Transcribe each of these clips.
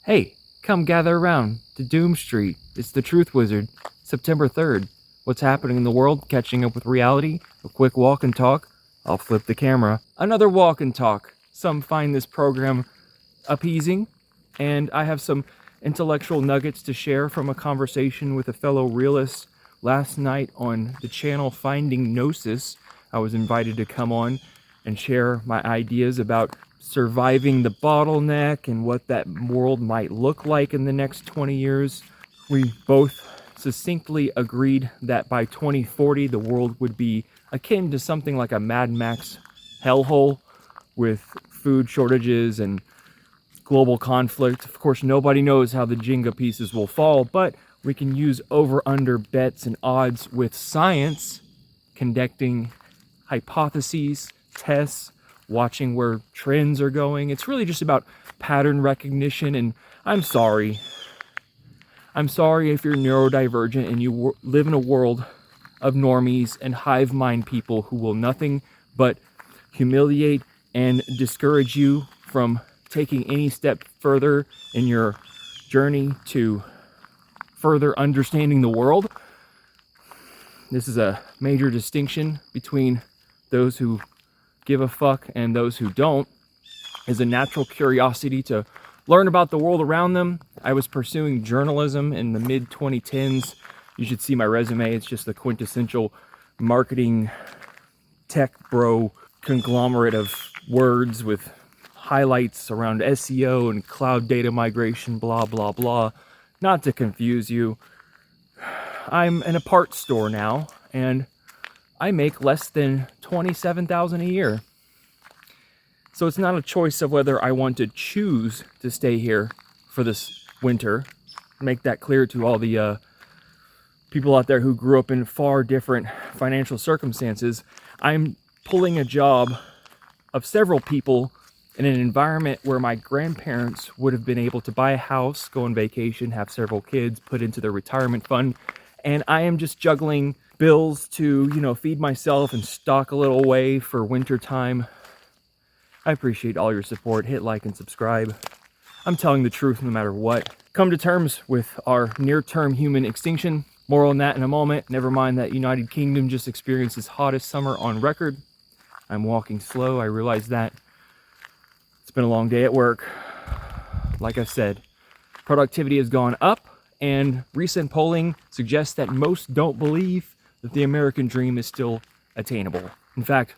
Hey, come gather around to Doom Street. It's the Truth Wizard, September 3rd. What's happening in the world? Catching up with reality? A quick walk and talk? I'll flip the camera. Another walk and talk. Some find this program appeasing, and I have some intellectual nuggets to share from a conversation with a fellow realist last night on the channel Finding Gnosis. I was invited to come on and share my ideas about surviving the bottleneck and what that world might look like in the next 20 years. We both succinctly agreed that by 2040 the world would be akin to something like a Mad Max hellhole with food shortages and global conflict. Of course, nobody knows how the Jenga pieces will fall, but we can use over-under bets and odds with science, conducting hypotheses, tests, watching where trends are going. It's really just about pattern recognition, and I'm sorry if you're neurodivergent and you live in a world of normies and hive mind people who will nothing but humiliate and discourage you from taking any step further in your journey to further understanding the world. This is a major distinction between those who give a fuck and those who don't, is a natural curiosity to learn about the world around them. I was pursuing journalism in the mid 2010s. You should see my resume. It's just the quintessential marketing tech bro conglomerate of words with highlights around SEO and cloud data migration, blah, blah, blah. Not to confuse you, I'm in a parts store now, and I make less than $27,000 a year. So it's not a choice of whether I want to choose to stay here for this winter. Make that clear to all the people out there who grew up in far different financial circumstances. I'm pulling a job of several people in an environment where my grandparents would have been able to buy a house, go on vacation, have several kids, put into their retirement fund. And I am just juggling bills to, feed myself and stock a little away for winter time. I appreciate all your support. Hit like and subscribe. I'm telling the truth no matter what. Come to terms with our near-term human extinction. More on that in a moment. Never mind that United Kingdom just experienced its hottest summer on record. I'm walking slow. I realize that. It's been a long day at work. Like I said, productivity has gone up, and recent polling suggests that most don't believe that the American dream is still attainable. In fact,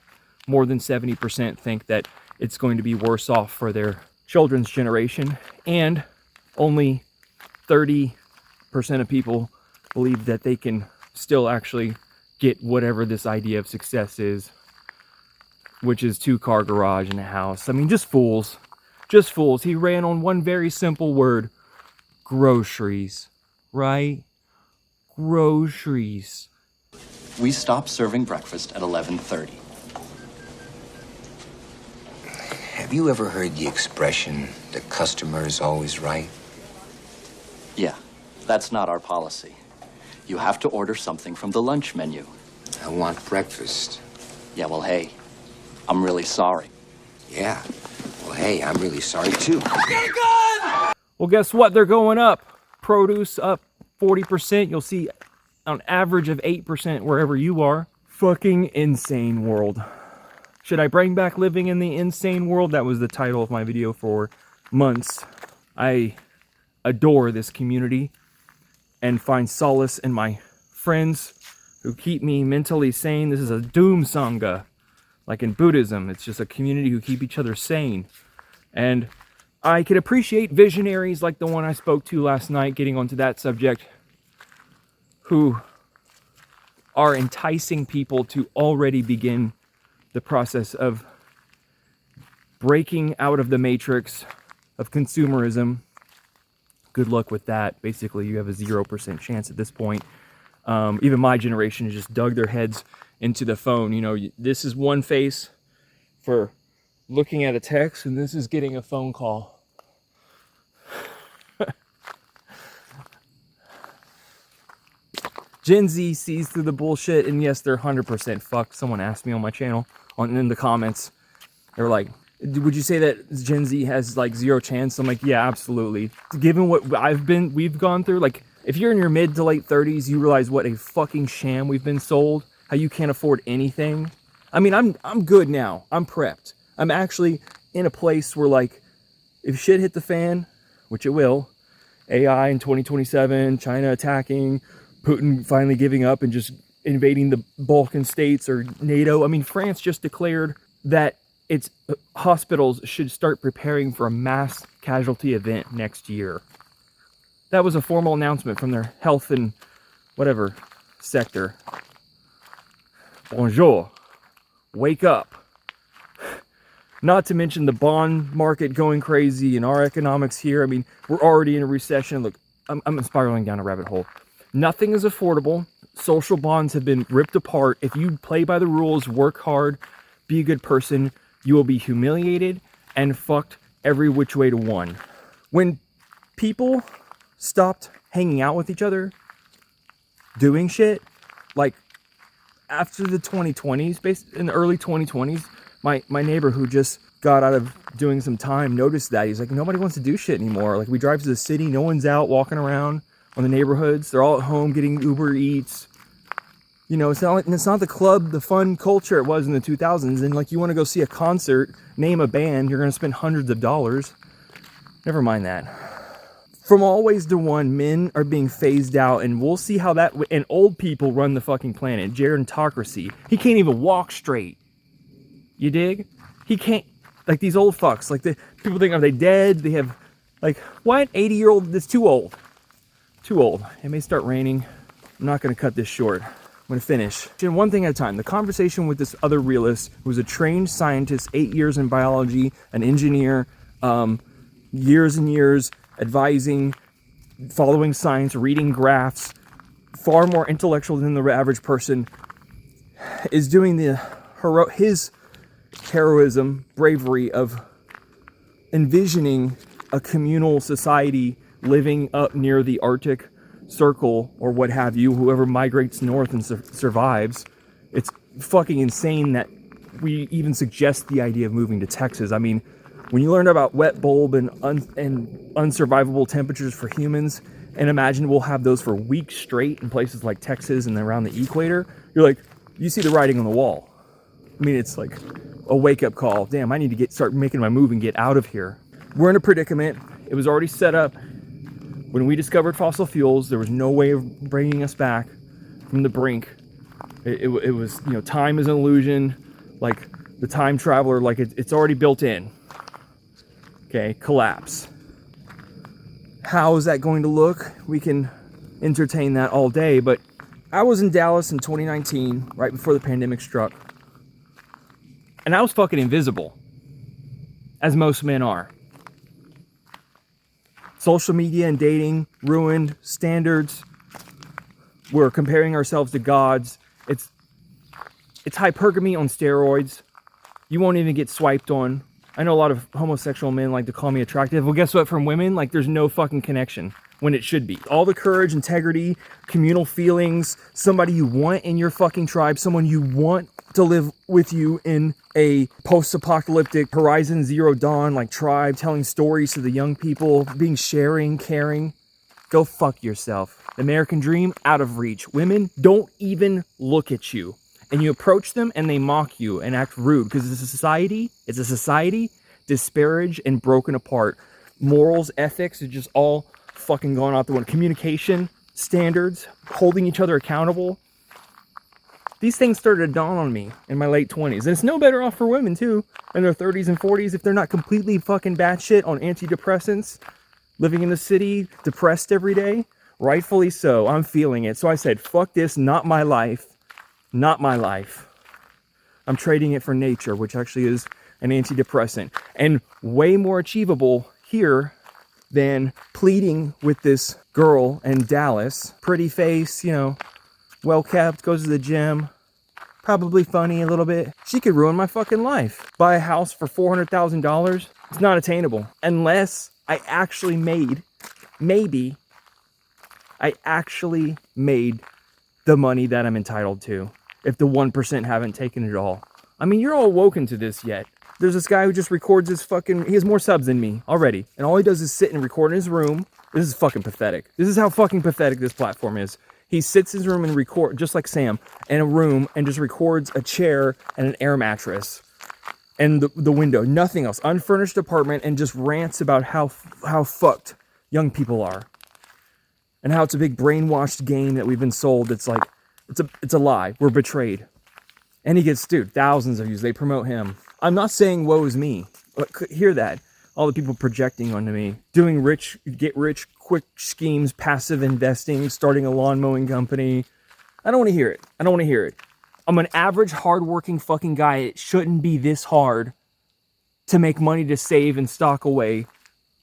more than 70% think that it's going to be worse off for their children's generation, and only 30% of people believe that they can still actually get whatever this idea of success is, which is 2-car garage and a house. I mean, just fools. Just fools. He ran on one very simple word: groceries. Right? Groceries. We stop serving breakfast at 11:30. Have you ever heard the expression, the customer is always right? Yeah, that's not our policy. You have to order something from the lunch menu. I want breakfast. Yeah, well, hey, I'm really sorry. Yeah. Well, hey, I'm really sorry too. Well, guess what? They're going up. Produce up 40%. You'll see an average of 8% wherever you are. Fucking insane world. Should I bring back living in the insane world? That was the title of my video for months. I adore this community and find solace in my friends who keep me mentally sane. This is a doom Sangha. Like in Buddhism, it's just a community who keep each other sane. And I can appreciate visionaries like the one I spoke to last night, getting onto that subject, who are enticing people to already begin the process of breaking out of the matrix of consumerism. Good luck with that. Basically, you have a 0% chance at this point. Even my generation has just dug their heads into the phone. This is one face for looking at a text, and this is getting a phone call. Gen Z sees through the bullshit, and yes, they're 100% fucked. Someone asked me on my channel, in the comments, they were like, Would you say that Gen Z has like zero chance? I'm like, yeah, absolutely. Given what we've gone through, like if you're in your mid to late 30s, you realize what a fucking sham we've been sold, how you can't afford anything. I mean, I'm good now. I'm prepped. I'm actually in a place where like if shit hit the fan, which it will, AI in 2027, China attacking, Putin finally giving up and just invading the Balkan states or NATO. I mean, France just declared that its hospitals should start preparing for a mass casualty event next year. That was a formal announcement from their health and whatever sector. Bonjour. Wake up. Not to mention the bond market going crazy and our economics here. I mean, we're already in a recession. Look, I'm spiraling down a rabbit hole. Nothing is affordable. Social bonds have been ripped apart. If you play by the rules, work hard, be a good person, you will be humiliated and fucked every which way to one. When people stopped hanging out with each other, doing shit, like after the 2020s, in the early 2020s, my neighbor who just got out of doing some time noticed that. He's like, nobody wants to do shit anymore. Like we drive to the city, no one's out walking around on the neighborhoods. They're all at home getting Uber Eats. You know, it's not the club, the fun culture it was in the 2000s. And like you want to go see a concert, name a band, you're going to spend hundreds of dollars. Never mind that. From always to one, men are being phased out, and we'll see how that, and old people run the fucking planet. Gerontocracy. He can't even walk straight. You dig? He can't, like these old fucks, like the people think, are they dead? They have, like, what? 80-year-old that's too old. Too old. It may start raining. I'm not going to cut this short. I'm going to finish. And one thing at a time. The conversation with this other realist who was a trained scientist, 8 years in biology, an engineer, years and years advising, following science, reading graphs, far more intellectual than the average person, is doing his heroism, bravery of envisioning a communal society living up near the Arctic Circle or what have you, whoever migrates north and survives. It's fucking insane that we even suggest the idea of moving to Texas. I mean, when you learn about wet bulb and unsurvivable temperatures for humans, and imagine we'll have those for weeks straight in places like Texas and around the equator, you're like, you see the writing on the wall. I mean, it's like a wake-up call. Damn, I need to start making my move and get out of here. We're in a predicament. It was already set up. When we discovered fossil fuels, there was no way of bringing us back from the brink. It was, you know, time is an illusion. Like the time traveler, like it's already built in. Okay, collapse. How is that going to look? We can entertain that all day, but I was in Dallas in 2019, right before the pandemic struck. And I was fucking invisible, as most men are. Social media and dating ruined standards. We're comparing ourselves to gods. It's hypergamy on steroids. You won't even get swiped on. I know a lot of homosexual men like to call me attractive. Well, guess what? From women, like there's no fucking connection when it should be. All the courage, integrity, communal feelings, somebody you want in your fucking tribe, someone you want to live with you in a post-apocalyptic Horizon Zero Dawn like tribe, telling stories to the young people, being sharing, caring. Go fuck yourself. The American dream, out of reach. Women don't even look at you. And you approach them and they mock you and act rude because it's a society disparaged and broken apart. Morals, ethics are just all fucking gone out the window. Communication, standards, holding each other accountable. These things started to dawn on me in my late 20s. And it's no better off for women too, in their 30s and 40s, if they're not completely fucking batshit on antidepressants, living in the city, depressed every day. Rightfully so. I'm feeling it. So I said, fuck this, not my life. Not my life. I'm trading it for nature, which actually is an antidepressant. And way more achievable here than pleading with this girl in Dallas. Pretty face, you know, well kept, goes to the gym, probably funny a little bit. She could ruin my fucking life. Buy a house for $400,000. It's not attainable. Unless I actually made, the money that I'm entitled to. If the 1% haven't taken it all. I mean, you're all woken to this yet. There's this guy who just records his fucking... He has more subs than me already. And all he does is sit and record in his room. This is fucking pathetic. This is how fucking pathetic this platform is. He sits in his room and record, just like Sam, in a room and just records a chair and an air mattress. And the window. Nothing else. Unfurnished apartment, and just rants about how fucked young people are. And how it's a big brainwashed game that we've been sold. It's like... It's a lie. We're betrayed. And he gets, dude, thousands of views. They promote him. I'm not saying woe is me. Hear that. All the people projecting onto me. Doing get rich quick schemes, passive investing, starting a lawn mowing company. I don't want to hear it. I don't want to hear it. I'm an average, hardworking fucking guy. It shouldn't be this hard to make money to save and stock away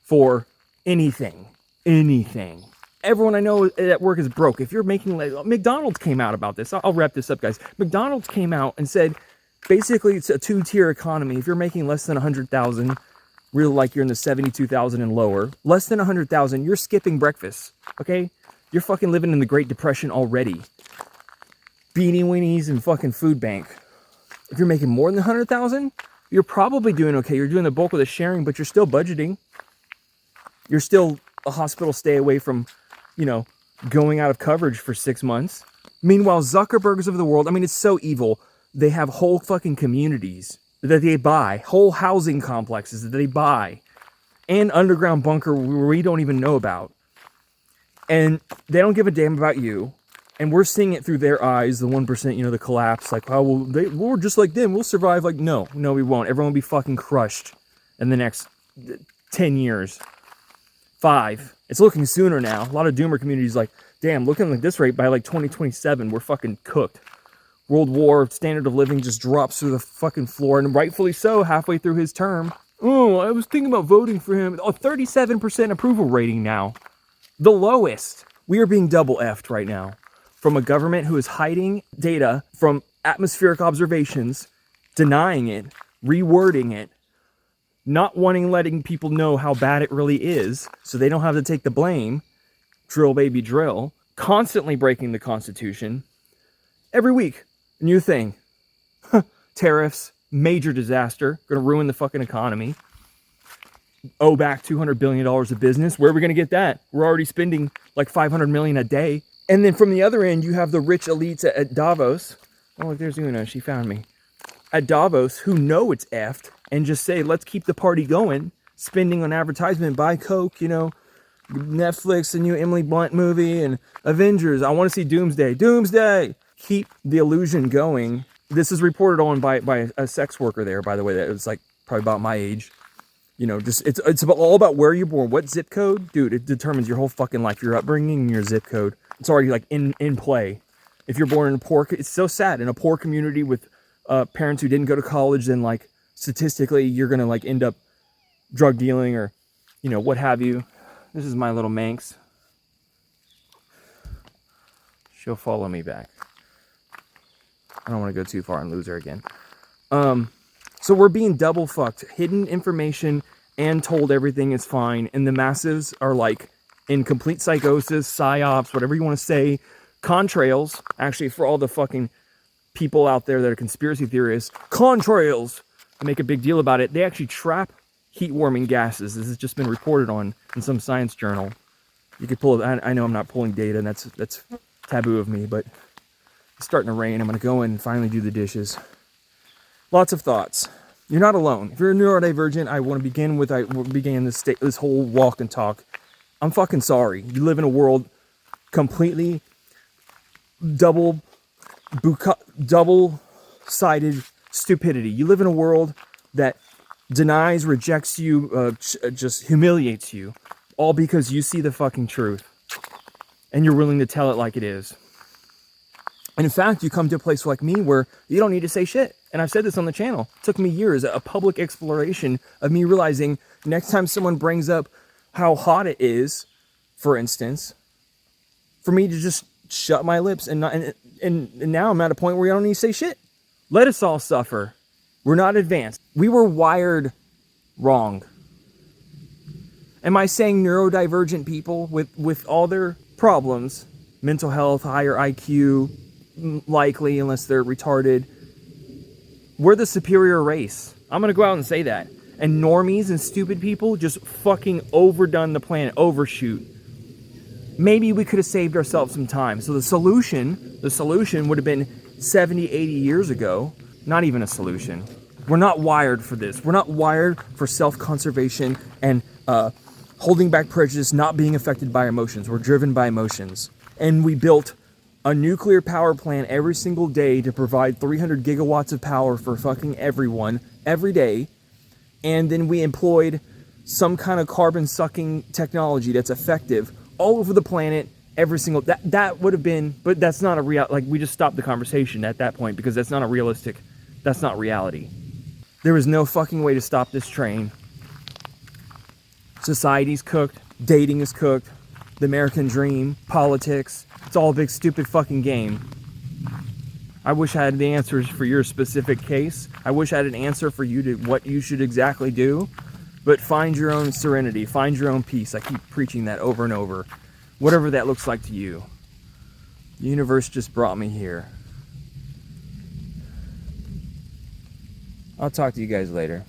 for anything. Anything. Everyone I know at work is broke. If you're making... McDonald's came out about this. I'll wrap this up, guys. McDonald's came out and said, basically, it's a two-tier economy. If you're making less than 100,000, really like you're in the 72,000 and lower, less than 100,000, you're skipping breakfast, okay? You're fucking living in the Great Depression already. Beanie Weenies and fucking food bank. If you're making more than 100,000, you're probably doing okay. You're doing the bulk of the sharing, but you're still budgeting. You're still a hospital stay away from... going out of coverage for 6 months. Meanwhile, Zuckerbergs of the world, I mean, it's so evil. They have whole fucking communities that they buy, whole housing complexes that they buy, and underground bunker where we don't even know about. And they don't give a damn about you. And we're seeing it through their eyes, the 1%, the collapse. Like, oh, well, we're just like them. We'll survive. Like, no, we won't. Everyone will be fucking crushed in the next 10 years. 5. It's looking sooner now. A lot of doomer communities like, damn, looking like this rate by like 2027, we're fucking cooked. World War, standard of living just drops through the fucking floor, and rightfully so, halfway through his term. Oh, I was thinking about voting for him. Oh, 37% approval rating now. The lowest. We are being double effed right now from a government who is hiding data from atmospheric observations, denying it, rewording it, not letting people know how bad it really is, so they don't have to take the blame. Drill, baby, drill. Constantly breaking the Constitution. Every week, a new thing. Tariffs, major disaster, gonna ruin the fucking economy. Owe back $200 billion of business. Where are we gonna get that? We're already spending like $500 million a day. And then from the other end, you have the rich elites at Davos. Oh, look, there's Una. She found me. At Davos, who know it's effed, and just say, let's keep the party going, spending on advertisement, buy Coke, Netflix, the new Emily Blunt movie, and Avengers. I want to see Doomsday. Doomsday! Keep the illusion going. This is reported on by a sex worker there, by the way, that was like probably about my age. It's all about where you're born. What zip code? Dude, it determines your whole fucking life, your upbringing, and your zip code. It's already like in play. If you're born in a poor... It's so sad. In a poor community with parents who didn't go to college, then like statistically you're gonna like end up drug dealing or what have you. This is my little Manx. She'll follow me back. I don't want to go too far and lose her again. So we're being double fucked. Hidden information and told everything is fine, and the masses are like in complete psychosis, psyops, whatever you want to say. Contrails, actually, for all the fucking people out there that are conspiracy theorists, contrails, they make a big deal about it. They actually trap heat warming gases. This has just been reported on in some science journal. You could pull it. I know I'm not pulling data, and that's taboo of me, but it's starting to rain. I'm going to go in and finally do the dishes. Lots of thoughts. You're not alone. If you're a neurodivergent, I want to begin with, this whole walk and talk. I'm fucking sorry. You live in a world completely double-sided stupidity. You live in a world that denies, rejects you, just humiliates you, all because you see the fucking truth and you're willing to tell it like it is. And in fact, you come to a place like me where you don't need to say shit. And I've said this on the channel. It took me years, a public exploration of me realizing next time someone brings up how hot it is, for instance, for me to just shut my lips and now I'm at a point where I don't need to say shit. Let us all suffer. We're not advanced. We were wired wrong. Am I saying neurodivergent people with all their problems, mental health, higher IQ, likely unless they're retarded, we're the superior race? I'm gonna go out and say that. And normies and stupid people just fucking overdone the planet, overshoot. Maybe we could have saved ourselves some time. So the solution would have been 70, 80 years ago. Not even a solution. We're not wired for this. We're not wired for self-conservation and holding back prejudice, not being affected by emotions. We're driven by emotions. And we built a nuclear power plant every single day to provide 300 gigawatts of power for fucking everyone every day. And then we employed some kind of carbon-sucking technology that's effective all over the planet every single... That would have been... But that's not a real... Like, we just stopped the conversation at that point because that's not a realistic... That's not reality. There was no fucking way to stop this train. Society's cooked. Dating is cooked. The American dream. Politics. It's all a big stupid fucking game. I wish I had the answers for your specific case. I wish I had an answer for you to what you should exactly do. But find your own serenity. Find your own peace. I keep preaching that over and over. Whatever that looks like to you. The universe just brought me here. I'll talk to you guys later.